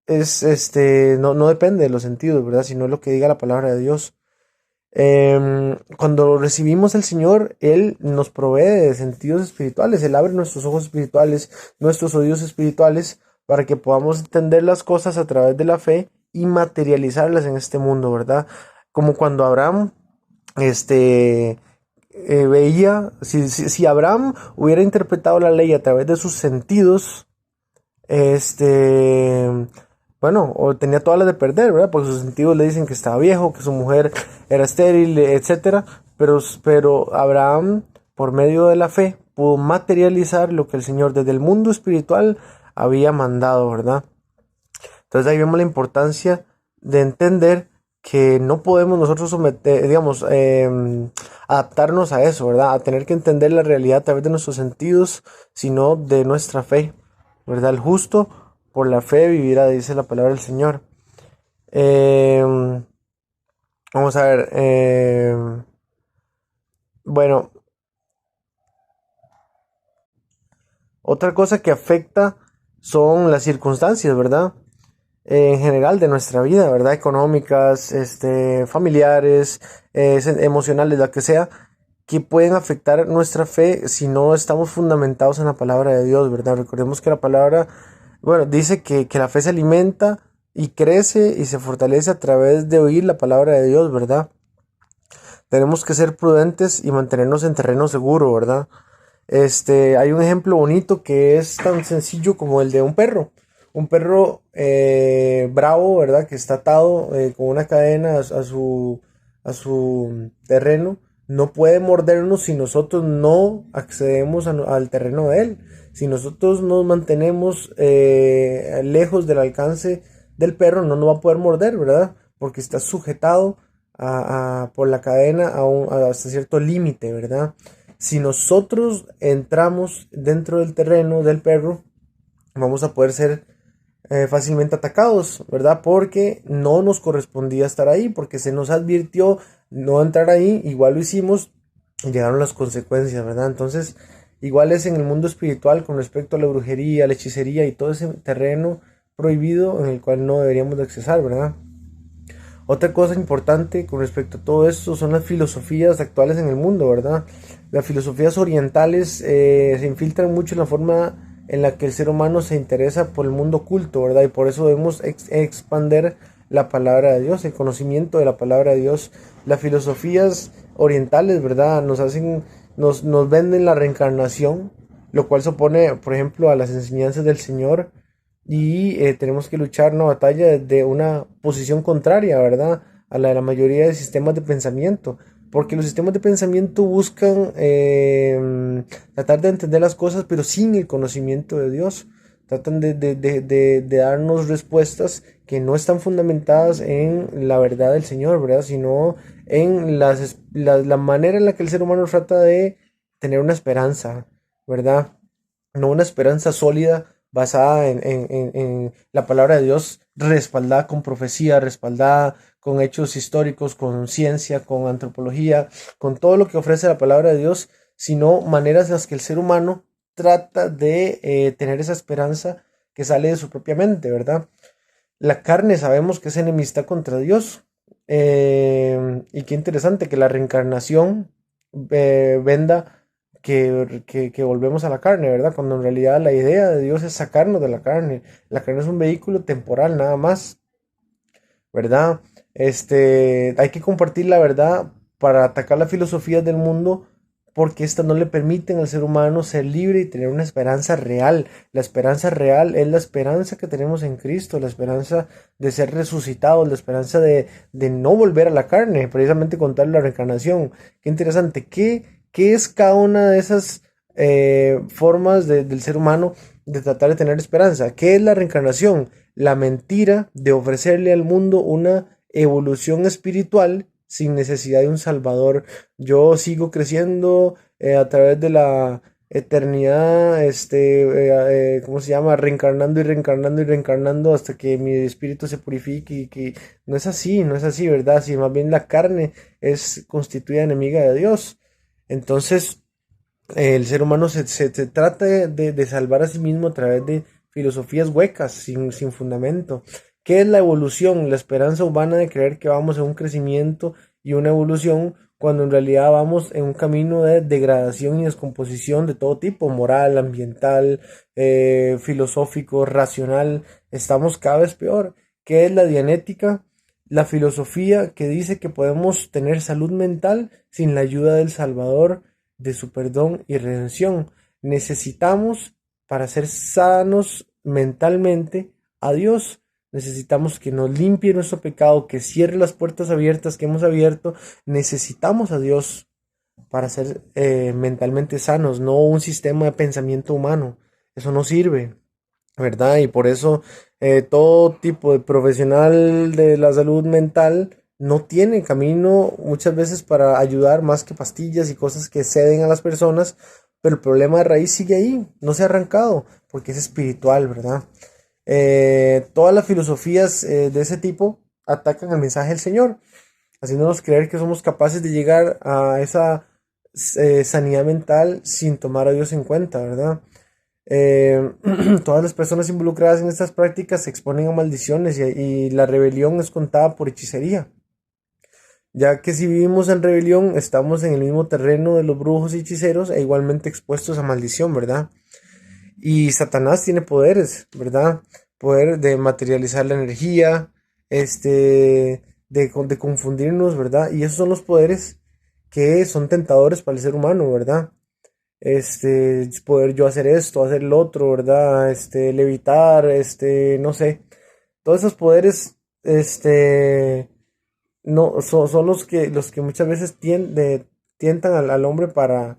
no depende de los sentidos, ¿verdad? Sino lo que diga la palabra de Dios. Cuando recibimos al Señor, Él nos provee de sentidos espirituales, Él abre nuestros ojos espirituales, nuestros oídos espirituales, para que podamos entender las cosas a través de la fe y materializarlas en este mundo, ¿verdad? Como cuando Abraham, veía, si Abraham hubiera interpretado la ley a través de sus sentidos, bueno, o tenía todas las de perder, ¿verdad? Porque sus sentidos le dicen que estaba viejo, que su mujer era estéril, etcétera. Pero Abraham, por medio de la fe, pudo materializar lo que el Señor desde el mundo espiritual había mandado, ¿verdad? Entonces ahí vemos la importancia de entender que no podemos nosotros adaptarnos a eso, ¿verdad? A tener que entender la realidad a través de nuestros sentidos, sino de nuestra fe, ¿verdad? El justo por la fe vivirá, dice la palabra del Señor. Vamos a ver. Bueno, otra cosa que afecta son las circunstancias, ¿verdad? En general de nuestra vida, ¿verdad? Económicas, familiares, emocionales, la que sea, que pueden afectar nuestra fe si no estamos fundamentados en la palabra de Dios, ¿verdad? Recordemos que la palabra, bueno, dice que la fe se alimenta y crece y se fortalece a través de oír la palabra de Dios, ¿verdad? Tenemos que ser prudentes y mantenernos en terreno seguro, ¿verdad? Hay un ejemplo bonito que es tan sencillo como el de un perro. Un perro bravo, ¿verdad? Que está atado con una cadena a su terreno. No puede mordernos si nosotros no accedemos al terreno de él. Si nosotros nos mantenemos lejos del alcance del perro, no nos va a poder morder, ¿verdad? Porque está sujetado por la cadena hasta cierto límite, ¿verdad? Si nosotros entramos dentro del terreno del perro, vamos a poder ser fácilmente atacados, ¿verdad? Porque no nos correspondía estar ahí, porque se nos advirtió no entrar ahí, igual lo hicimos y llegaron las consecuencias, ¿verdad? Entonces, igual es en el mundo espiritual con respecto a la brujería, la hechicería y todo ese terreno prohibido en el cual no deberíamos de accesar, ¿verdad? Otra cosa importante con respecto a todo esto son las filosofías actuales en el mundo, ¿verdad? Las filosofías orientales se infiltran mucho en la forma en la que el ser humano se interesa por el mundo oculto, ¿verdad? Y por eso debemos expander la palabra de Dios, el conocimiento de la palabra de Dios. Las filosofías orientales, ¿verdad? Nos venden la reencarnación, lo cual se opone, por ejemplo, a las enseñanzas del Señor, y tenemos que luchar una batalla desde una posición contraria, ¿verdad? A la de la mayoría de sistemas de pensamiento, porque los sistemas de pensamiento buscan tratar de entender las cosas, pero sin el conocimiento de Dios. Tratan de darnos respuestas que no están fundamentadas en la verdad del Señor, ¿verdad? Sino en la manera en la que el ser humano trata de tener una esperanza, ¿verdad? No una esperanza sólida basada en la palabra de Dios, respaldada con profecía, respaldada con hechos históricos, con ciencia, con antropología, con todo lo que ofrece la palabra de Dios, sino maneras en las que el ser humano trata de tener esa esperanza que sale de su propia mente, ¿verdad? La carne sabemos que es enemistad contra Dios. Y qué interesante que la reencarnación venda que volvemos a la carne, ¿verdad? Cuando en realidad la idea de Dios es sacarnos de la carne. La carne es un vehículo temporal nada más, ¿verdad? Hay que compartir la verdad para atacar las filosofías del mundo, porque éstas no le permiten al ser humano ser libre y tener una esperanza real. La esperanza real es la esperanza que tenemos en Cristo, la esperanza de ser resucitados, la esperanza de no volver a la carne, precisamente contar la reencarnación. Qué interesante. ¿Qué es cada una de esas formas del ser humano de tratar de tener esperanza? ¿Qué es la reencarnación? La mentira de ofrecerle al mundo una evolución espiritual sin necesidad de un salvador. Yo sigo creciendo a través de la eternidad, ¿cómo se llama? Reencarnando y reencarnando y reencarnando hasta que mi espíritu se purifique, y que no es así, no es así, ¿verdad? Si más bien la carne es constituida enemiga de Dios. Entonces, el ser humano se trata de salvar a sí mismo a través de filosofías huecas, sin fundamento. ¿Qué es la evolución? La esperanza humana de creer que vamos en un crecimiento y una evolución, cuando en realidad vamos en un camino de degradación y descomposición de todo tipo, moral, ambiental, filosófico, racional. Estamos cada vez peor. ¿Qué es la dianética? La filosofía que dice que podemos tener salud mental sin la ayuda del Salvador, de su perdón y redención. Necesitamos, para ser sanos mentalmente, a Dios. Necesitamos que nos limpie nuestro pecado, que cierre las puertas abiertas que hemos abierto. Necesitamos a Dios para ser mentalmente sanos, no un sistema de pensamiento humano. Eso no sirve, ¿verdad? Y por eso todo tipo de profesional de la salud mental no tiene camino muchas veces para ayudar, más que pastillas y cosas que ceden a las personas, pero el problema de raíz sigue ahí, no se ha arrancado, porque es espiritual, ¿verdad? Todas las filosofías de ese tipo atacan el mensaje del Señor, haciéndonos creer que somos capaces de llegar a esa sanidad mental sin tomar a Dios en cuenta, ¿verdad? Eh, Todas las personas involucradas en estas prácticas se exponen a maldiciones, y la rebelión es contada por hechicería, ya que si vivimos en rebelión estamos en el mismo terreno de los brujos y hechiceros e igualmente expuestos a maldición, ¿verdad? Y Satanás tiene poderes, ¿verdad? Poder de materializar la energía, de confundirnos, ¿verdad? Y esos son los poderes que son tentadores para el ser humano, ¿verdad? Poder yo hacer esto, hacer lo otro, ¿verdad? Levitar, no sé. Todos esos poderes, no, son los que muchas veces tientan al hombre para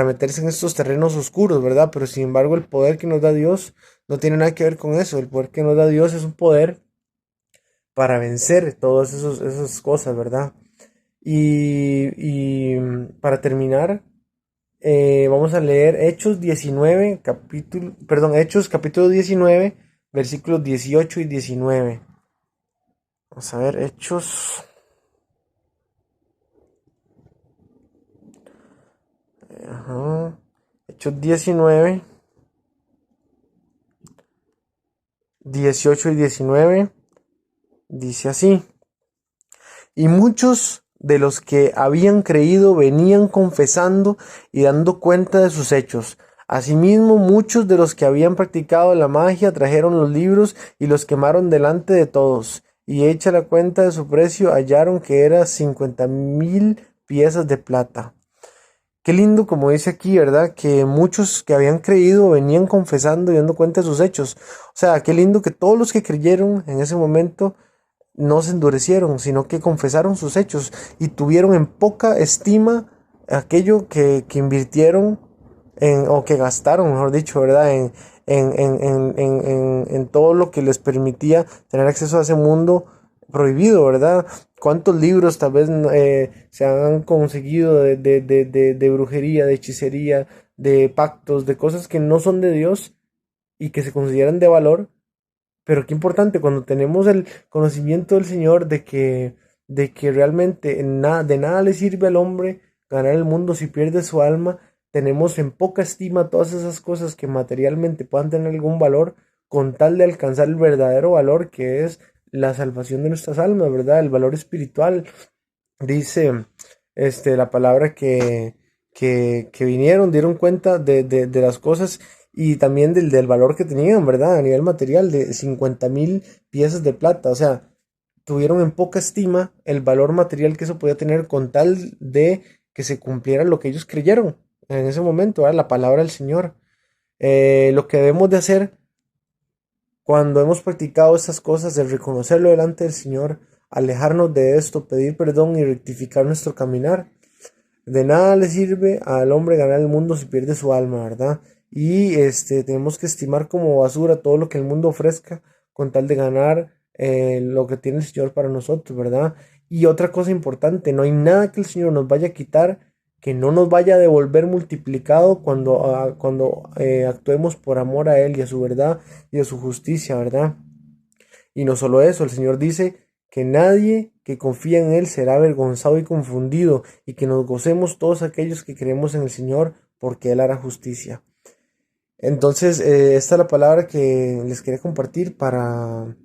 meterse en estos terrenos oscuros, ¿verdad? Pero sin embargo, el poder que nos da Dios no tiene nada que ver con eso. El poder que nos da Dios es un poder para vencer todas esas cosas, ¿verdad? Para terminar, vamos a leer Hechos 19, Hechos capítulo 19, versículos 18 y 19. Vamos a ver, ajá, Hechos 19, 18 y 19. Dice así: y muchos de los que habían creído venían confesando y dando cuenta de sus hechos, Asimismo, muchos de los que habían practicado la magia trajeron los libros y los quemaron delante de todos, y hecha la cuenta de su precio, hallaron que era 50,000 piezas de plata. Qué lindo, como dice aquí, ¿verdad? Que muchos que habían creído venían confesando y dando cuenta de sus hechos. O sea, qué lindo que todos los que creyeron en ese momento no se endurecieron, sino que confesaron sus hechos y tuvieron en poca estima aquello que invirtieron o que gastaron, mejor dicho, ¿verdad? En todo lo que les permitía tener acceso a ese mundo prohibido, ¿verdad? ¿Cuántos libros tal vez se han conseguido de brujería, de hechicería, de pactos, de cosas que no son de Dios y que se consideran de valor? Pero qué importante cuando tenemos el conocimiento del Señor de que realmente de nada le sirve al hombre ganar el mundo si pierde su alma. Tenemos en poca estima todas esas cosas que materialmente puedan tener algún valor con tal de alcanzar el verdadero valor que es la salvación de nuestras almas, ¿verdad? El valor espiritual. Dice la palabra que vinieron, dieron cuenta de las cosas y también del valor que tenían, ¿verdad? A nivel material, de 50,000 piezas de plata. O sea, tuvieron en poca estima el valor material que eso podía tener con tal de que se cumpliera lo que ellos creyeron en ese momento, ¿verdad? La palabra del Señor. Lo que debemos de hacer cuando hemos practicado estas cosas, de reconocerlo delante del Señor, alejarnos de esto, pedir perdón y rectificar nuestro caminar. De nada le sirve al hombre ganar el mundo si pierde su alma, ¿verdad? Y tenemos que estimar como basura todo lo que el mundo ofrezca con tal de ganar lo que tiene el Señor para nosotros, ¿verdad? Y otra cosa importante, no hay nada que el Señor nos vaya a quitar que no nos vaya a devolver multiplicado cuando actuemos por amor a Él y a su verdad y a su justicia, ¿verdad? Y no solo eso, el Señor dice que nadie que confía en Él será avergonzado y confundido, y que nos gocemos todos aquellos que creemos en el Señor, porque Él hará justicia. Entonces, esta es la palabra que les quería compartir para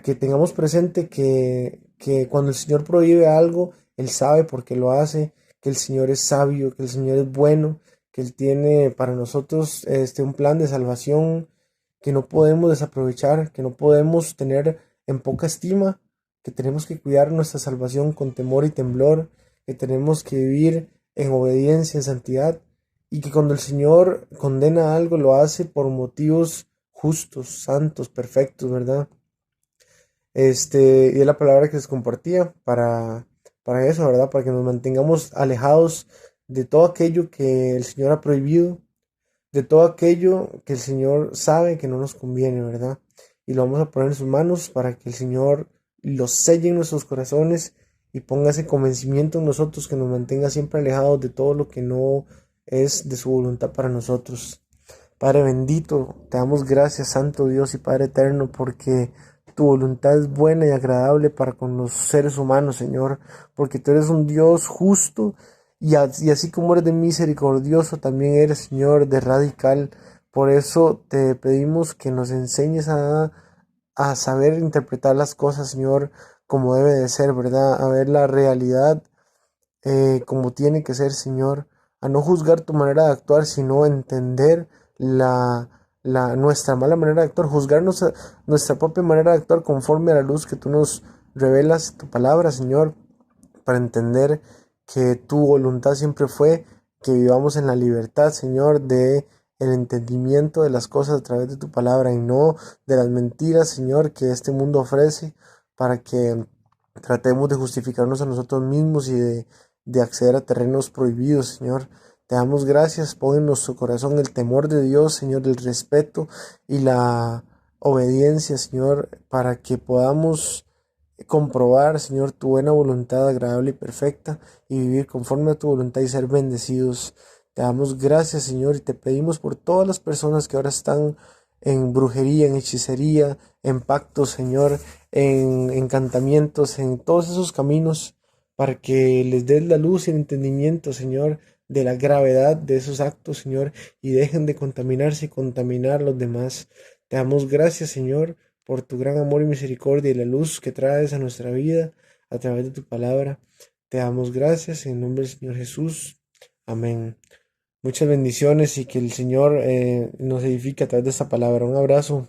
que tengamos presente que cuando el Señor prohíbe algo, Él sabe por qué lo hace, que el Señor es sabio, que el Señor es bueno, que Él tiene para nosotros un plan de salvación que no podemos desaprovechar, que no podemos tener en poca estima, que tenemos que cuidar nuestra salvación con temor y temblor, que tenemos que vivir en obediencia, en santidad, y que cuando el Señor condena algo lo hace por motivos justos, santos, perfectos, ¿verdad? Y es la palabra que les compartía para eso, ¿verdad? Para que nos mantengamos alejados de todo aquello que el Señor ha prohibido, de todo aquello que el Señor sabe que no nos conviene, ¿verdad? Y lo vamos a poner en sus manos para que el Señor lo selle en nuestros corazones y ponga ese convencimiento en nosotros que nos mantenga siempre alejados de todo lo que no es de su voluntad para nosotros. Padre bendito, te damos gracias, Santo Dios y Padre eterno, porque tu voluntad es buena y agradable para con los seres humanos, Señor, porque tú eres un Dios justo y así como eres de misericordioso, también eres, Señor, de radical. Por eso te pedimos que nos enseñes a saber interpretar las cosas, Señor, como debe de ser, ¿verdad? A ver la realidad como tiene que ser, Señor, a no juzgar tu manera de actuar, sino entender nuestra mala manera de actuar, juzgarnos nuestra propia manera de actuar conforme a la luz que tú nos revelas, tu palabra, Señor, para entender que tu voluntad siempre fue que vivamos en la libertad, Señor, de el entendimiento de las cosas a través de tu palabra y no de las mentiras, Señor, que este mundo ofrece para que tratemos de justificarnos a nosotros mismos y de acceder a terrenos prohibidos, Señor. Te damos gracias, pon en nuestro corazón el temor de Dios, Señor, el respeto y la obediencia, Señor, para que podamos comprobar, Señor, tu buena voluntad agradable y perfecta y vivir conforme a tu voluntad y ser bendecidos. Te damos gracias, Señor, y te pedimos por todas las personas que ahora están en brujería, en hechicería, en pactos, Señor, en encantamientos, en todos esos caminos, para que les des la luz y el entendimiento, Señor, de la gravedad de esos actos, Señor, y dejen de contaminarse y contaminar a los demás. Te damos gracias, Señor, por tu gran amor y misericordia y la luz que traes a nuestra vida a través de tu palabra. Te damos gracias en el nombre del Señor Jesús. Amén. Muchas bendiciones y que el Señor nos edifique a través de esta palabra. Un abrazo.